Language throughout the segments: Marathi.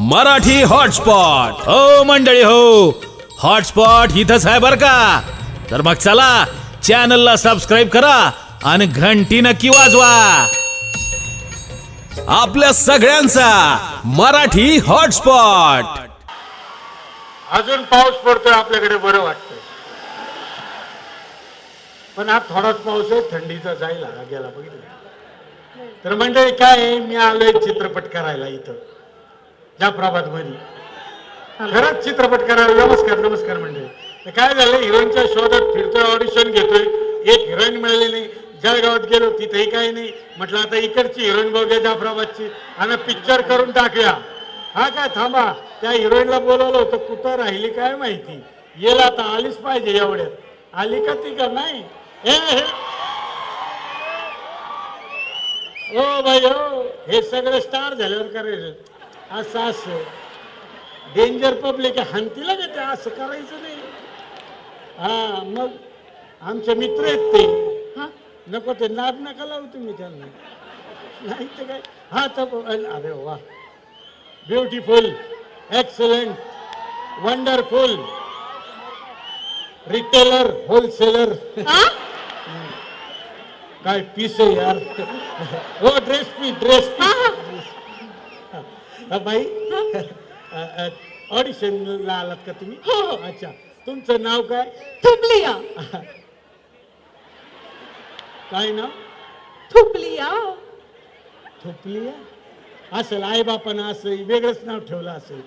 मराठी हॉटस्पॉट हो मंडळी हो, हॉटस्पॉट इथंच आहे बर का. तर मग चला चॅनलला सबस्क्राईब करा आणि घंटी नक्की वाजवा. आपल्या सगळ्यांचा मराठी हॉटस्पॉट. अजून पाऊस पडतोय आपल्याकडे, बरं वाटतंय. पण हा थोडाच पाऊस आहे, थंडीचा जायला गेला बघितलं तर. मंडळी काय आहे, मी आलोय चित्रपट करायला इथं जाफराबाद मध्ये. खरंच चित्रपट करायला. नमस्कार नमस्कार मंडळी. काय झालं, हिरोईनच्या शोधात फिरतोय, ऑडिशन घेतोय, एक हिरोईन मिळाली नाही. जळगावात गेलो तिथेही काही नाही. म्हटलं आता इकडची हिरोईन बघूया जाफराबादची आणि पिक्चर करून टाकूया. हा काय थांबा, त्या हिरोईनला बोलवलं होतं, कुठं राहिली काय माहिती. येला आता आलीच पाहिजे एवढ्यात. आली का ती का नाही. हो भाई हो, हे सगळं स्टार झाल्यावर करायचं असं. असं डेंजर पब्लिक हंतीला का ते असं करायचं नाही. हा मग आमचे मित्र आहेत ते. हा नको ते नाद नका लावू तुम्ही त्यांना. नाही तर काय. हा तर अरे वा, beautiful, excellent, wonderful, retailer, wholesaler. काय पीस आहे यार. हो ड्रेस पीस, ड्रेस पीस. बाई ऑडिशनला आलात का तुम्ही. अच्छा, तुमचं नाव काय. थुपलिया. काय नाव. थुपलिया. थुपलिया असेल, आई बापानं असं वेगळंच नाव ठेवलं असेल.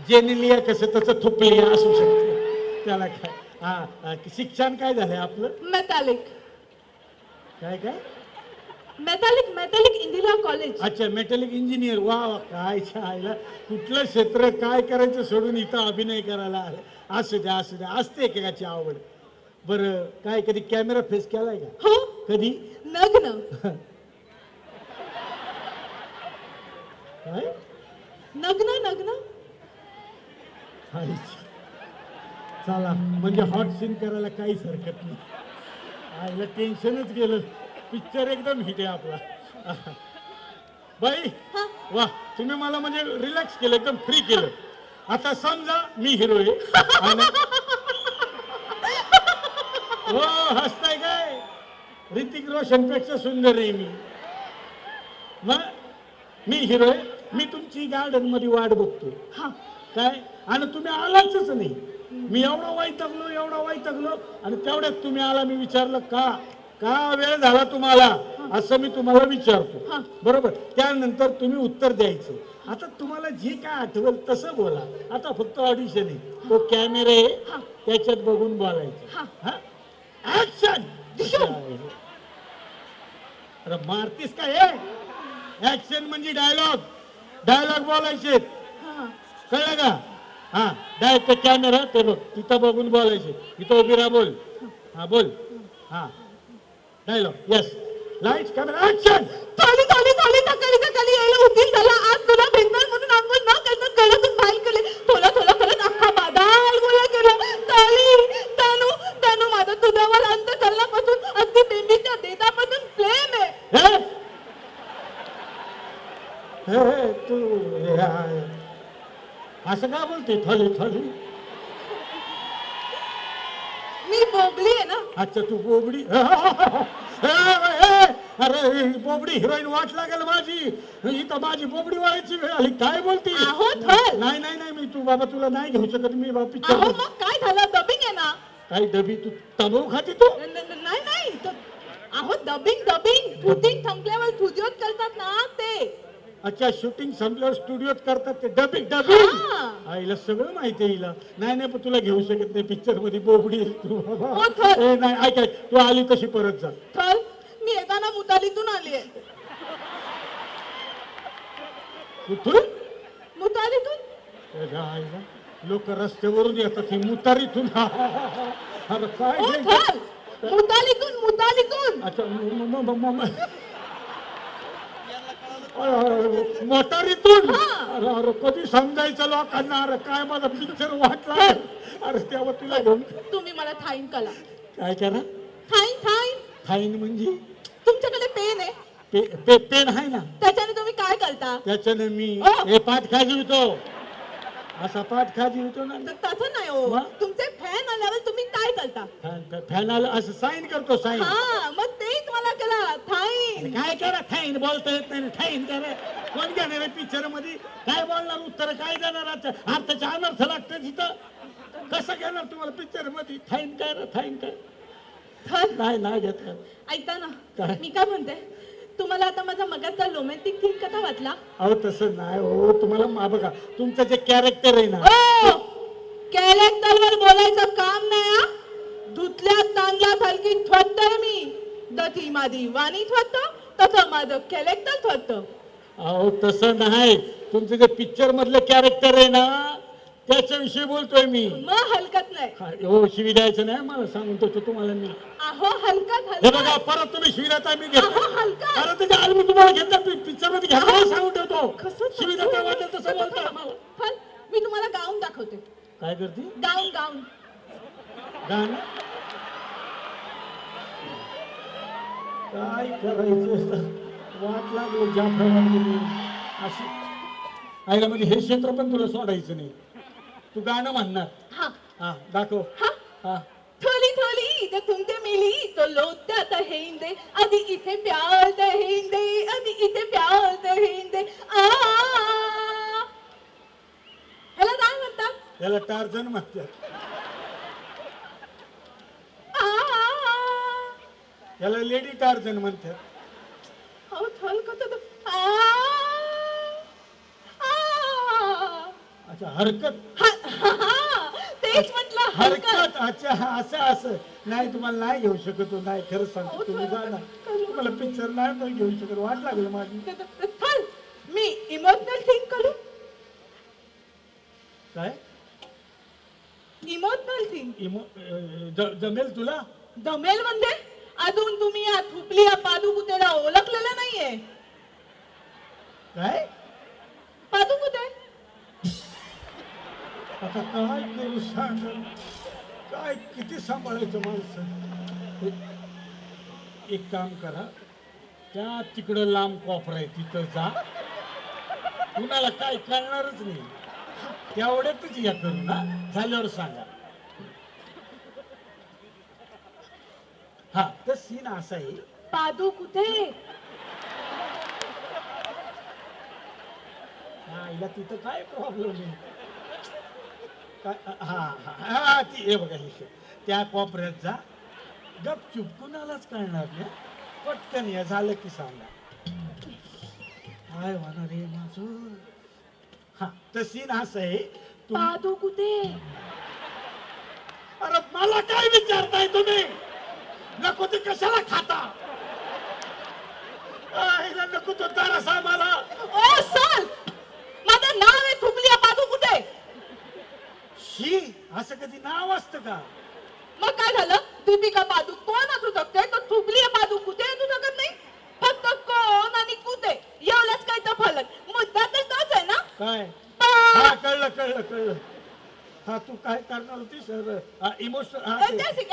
जेनिलिया कसं तसं थुपलिया असू शकते त्याला. काय हा शिक्षण काय झालंय आपलं. मेटॅलिक. काय काय. Metallic, metallic Indira college. अच्छा, मेटॅलिक इंजिनियर. वा वा, काय छायला. कुठलं क्षेत्र काय करायचं सोडून इथं अभिनय करायला आलं. असू द्या असू द्या, असते एकेकाची आवड. बरं काय कधी कॅमेरा फेस केलाय का. हो. कधी. नग्न. काय. नग्न नग्न. चला म्हणजे हॉट सीन करायला काहीच हरकत नाही. आईला टेन्शनच गेलं. पिक्चर एकदम हिट आहे आपला. बाई वा, तुम्ही मला म्हणजे रिलॅक्स केलं, एकदम फ्री केलं. आता समजा मी हिरो आहे. हो हसताय काय. ऋतिक रोशन पेक्षा सुंदर आहे मी. मग मी हिरो आहे. मी तुमची गार्डन मध्ये वाट बघतो. हा काय. आणि तुम्ही आलाच नाही. मी एवढा वैतागलो आणि तेवढ्यात तुम्ही आला. मी विचारलं का वेळ झाला तुम्हाला, असं मी तुम्हाला विचारतो. बरोबर. त्यानंतर तुम्ही उत्तर द्यायचं. आता तुम्हाला जे काय आठवल तसं बोला. आता फक्त ऑडिशन आहे, तो कॅमेरा आहे, त्याच्यात बघून बोलायचं. ऍक्शन. अरे मारतीस काय. ऍक्शन म्हणजे डायलॉग बोलायचे. कळलं का. हा डायरेक्ट कॅमेरा ते बघ, तिथं बघून बोलायचे. इथं उभी राहा, बोल. हा बोल. हा dialogue. Yes. Lights camera action. खाली खाली खाली खाली यायला उकील झाला. आज तुला भेटणार म्हणून अंघोळ न करता गळ्यातून बाहेर केले. थोडा करत अख्खा बादाल गोळा केला. तानू तानू माझा तुझ्यावर अंत चालण्यापासून अगदी बेंबीच्या देदापासून प्रेम आहे. तू असं का बोलते. थोडी मी बोबली आहे ना. अच्छा तू बोबडी. अरे बोबडी हिरोईन वाट लागेल माझी. इथं माझी बोबडी व्हायची वेळ आली. काय बोलते. नाही नाही नाही, मी तू बाबा तुला नाही घेऊ शकत मी बाबा पिक्चर. मग काय झालं. डबिंग आहे ना. काय डबी. तू तंबाखू खाते तू. नाही अहो डबिंग शूटिंग संपल्यावर स्टुडिओत करतात ना ते. अच्छा, शूटिंग संपल्यावर स्टुडिओत करतात ते. डबिंग. आईला सगळं माहिती आहे हिला. नाही पण तुला घेऊ शकत नाही पिक्चर मध्ये. बोबडी तू बाबा. नाही ऐकाय, तू आली तशी परत जा. चल, मी येताना मुतालीतून आली आहे. कुठून. मुतालीतून. लोक रस्त्यावरून येतात ही मुतारीतून. अरे काय. मुतालीतून. अच्छा मोटारीतून. अरे कधी समजायचं लोकांना. अरे काय माझा पिक्चर वाटला. अरे तेव्हा तुला घेऊन. तुम्ही मला थाईन कला. काय करा. थाईन फाईन म्हणजे. तुमच्याकडे पेन आहे. पेन आहे ना, त्याच्याने तुम्ही काय करता? त्याच्यानं मी ओ! हे पाठ खाजी होतो, असा पाठ खाजी होतो ना. तसं नाही हो, मग? तुमचे फॅन आल्यावर तुम्ही काय करता? फॅन आलं असं साईन करतो, साईन. हा, मग तेच मला केला थाईन. काय करा, थाईन बोलता येत नाही, थाईन करा. कोण घेणार आहे पिक्चर मध्ये? काय बोलणार, उत्तर काय देणार? अर्थाचा अनर्थ लागतं तिथं. कसं घेणार तुम्हाला पिक्चर मध्ये? थाईन काय रे, थाईन काय? थल, नाही घेतलं. ऐकता ना, काय? मी काय म्हणते, तुम्हाला आता माझा मगाचा रोमॅन्टिक थीम कसा वाटला? अहो तसं नाही हो, तुम्हाला बघा तुमचं जे कॅरेक्टर आहे ना, ओ, कॅरेक्टरवर बोलायचं काम नाही हा. धुतल्या तांदळात हलकी थोडतोय मी. दती माझी वाणी थोडतो, तसं माझं कॅरेक्टर थोडतं. अहो तसं नाही, तुमचं जे पिक्चर मधलं कॅरेक्टर आहे ना, त्याच्याविषयी बोलतोय मी. मग हलकत नाही. हो, शिवी द्यायचं नाही मला, सांगून तो तुम्हाला मी. अहो हलकत हे बघा, हलकत. परत तुम्ही शिवी देता, मी अहो घेतो. हलकत. अरे त्याच्या आधी मी तुम्हाला घेतलं पिक्चर मध्ये घ्यायला सांगून ठेवतो. कसं शिवी देता वाटेल तसं बोलता आम्हाला. थल, मी तुम्हाला गाऊन दाखवते. काय करते? गाऊन गाऊन. गाणं काय करायचं? वाट लागलो जाफराबाद अशी आईला, म्हणजे हे क्षेत्र पण तुला सोडायचं नाही. तू गाणं म्हणणार. हा हा दाखव. हा. हा थोली थोली इथे तुमचे मिली तो लोत्यात हेंदे, आधी इथे प्यालत हेंदे, आधी इथे प्यालत हेंदे. ह्याला काय म्हणतात? याला टार्झन म्हणतात. आ. याला लेडी टार्झन म्हणतात. अहो थल कसं अच्छा, हरकत. तेच म्हटलं हलकत. हरकत, अच्छा, असं असं नाही. तुम्हाला नाही घेऊ शकत हो, नाही, खरंच सांगतो. तुम्ही जा ना, तुम्हाला पिक्चर नाही पण घेऊ शकत. वाट लागली माझी. थल, मी इमोशनल थिंक करू. काय इमोशनल थिंक जमेल तुला? जमेल म्हणजे अजून तुम्ही या थुपली या पादुकुतेला ओळखलेलं नाहीये. काय पादुकुते आता काय करू सांग? काय किती सांभाळायचं माणसं? एक काम करा, त्या तिकडं लांब कोपरा आहे तिथं जा. कुणाला काय कळणारच नाही. तेवढ्यातच या करू ना, झाल्यावर सांगा. हा, तर सीन असा आहे. पादुकुते आईला तिथं काय प्रॉब्लेम आहे? काय हा हा हा, ती हे बघा, हे त्या कोपऱ्यात जा, गपचूप, कुणालाच कळणार नाही. पटकन या, झालं की सांगा. काय होणार रे माझं? हा, तर सीन असं आहे. पादुकुते. अरे मला काय विचारताय तुम्ही? नको ते कशाला खाता? आईला नको तो तारसा मला. ओ सर, माझं नाव आहे थुपली या पादुकुते. शी, असं कधी नाव असतं का? मग काय झालं? दीपिका पादुक कोण असू शकते, तो थुपली या पादुकुते असू शकत नाही. फक्त कोण आणि कुते एवढंच काय तर फलक. मुद्दा तर तोच आहे ना. काय? पा- हा, कळलं कळलं कळलं. हा, तू काय करणार होतीस? इमोशनल. ऐतिहासिक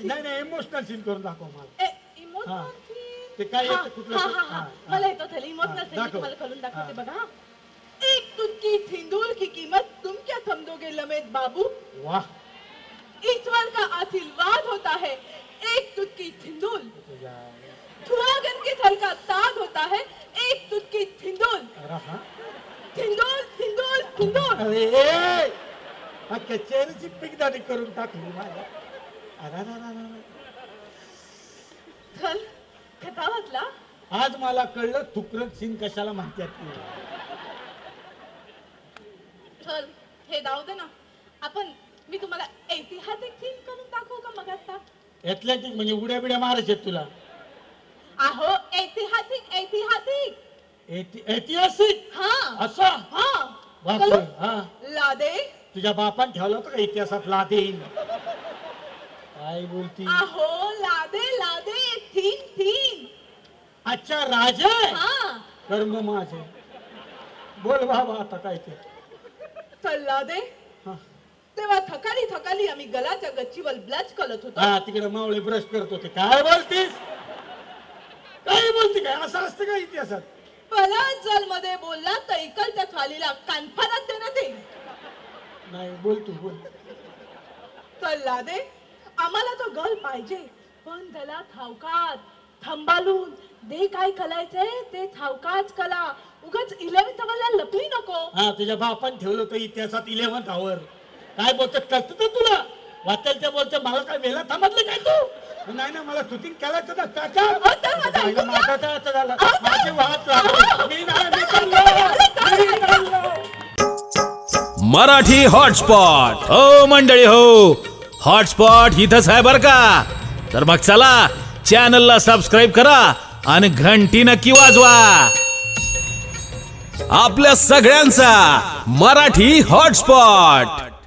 नाही नाही, इमोशनल सीन करून दाखव मला. इमोशनल हा. ते काय येतं कुठलं? मला येतो थली इमोशनल सीन दाखव. तुम्हाला करून दाखवते हा. बघा. एक तुटकी थिंदूल की कीमत तुम क्या समझोगे लमेट बाबू. वाह, ईश्वर का आशीर्वाद होता है एक तुटकी थिंदूल. सुहागन के थल का ताज होता है एक तुटकी थिंदूल. अरे हा. थिंदूल थिंदूल थिंदूल. अरे ए! हा, कचेरीची पिकदारी करून टाकली माझ्या. अरे अरे, अरे, अरे. थल कथा वाचला. आज मला कळलं थुकरट सीन कशाला म्हणतात ते. चल हे जाऊ दे ना. मी तुम्हाला ऐतिहासिक सीन करून दाखवू का मग आता? एथलेटिक म्हणजे उड्या बिड्या मारायचे तुला? अहो ऐतिहासिक ऐतिहासिक हा असा? हा. बापरे. कळलं? हा, लादे. तुझ्या बापान ठेवलं होतं का इतिहासात लादेन? काय बोलती? अहो लादे लादे थीन थीन. अच्छा, राजे. हा कर्म माझे. बोल बाबा आता काय ते. चल लादे. हा. तेव्हा थकाली आम्ही गलाच्या गच्चीवर ब्लच करत होतो. हा, तिकडे मावळे ब्रश करत होते. काय बोलतीस? काय बोलते काय असं असतं का इतिहासात? पलाजल मध्ये बोलला तर इकडच्या खालीला कानफानात देण्यात येईल. नाही बोल तू बोल. कल्ला दे आम्हाला तो गर्ल पाहिजे पण त्याला थावकात थांबालून दे. काय कलायचंय ते थावकाच कला. उगाच 11th आवरला लपली नको. हा तुझ्या बापान ठेवलं होतं इतिहासात 11th आवर. काय बोलतात कळतं तर तुला? वाचायचं बोलतं मला काय वेळा थांबतलं काय तू? नाही ना मला शूटिंग करायचं ना काका. माझा तर असं झालं माझी वाट लागली. मी चाललो. मराठी हॉटस्पॉट हो मंडळी हो, हॉटस्पॉट इथंच आहे बर का. तर मग चला चॅनलला सबस्क्राईब करा आणि घंटी नक्की वाजवा. आपल्या सगळ्यांचा मराठी हॉटस्पॉट.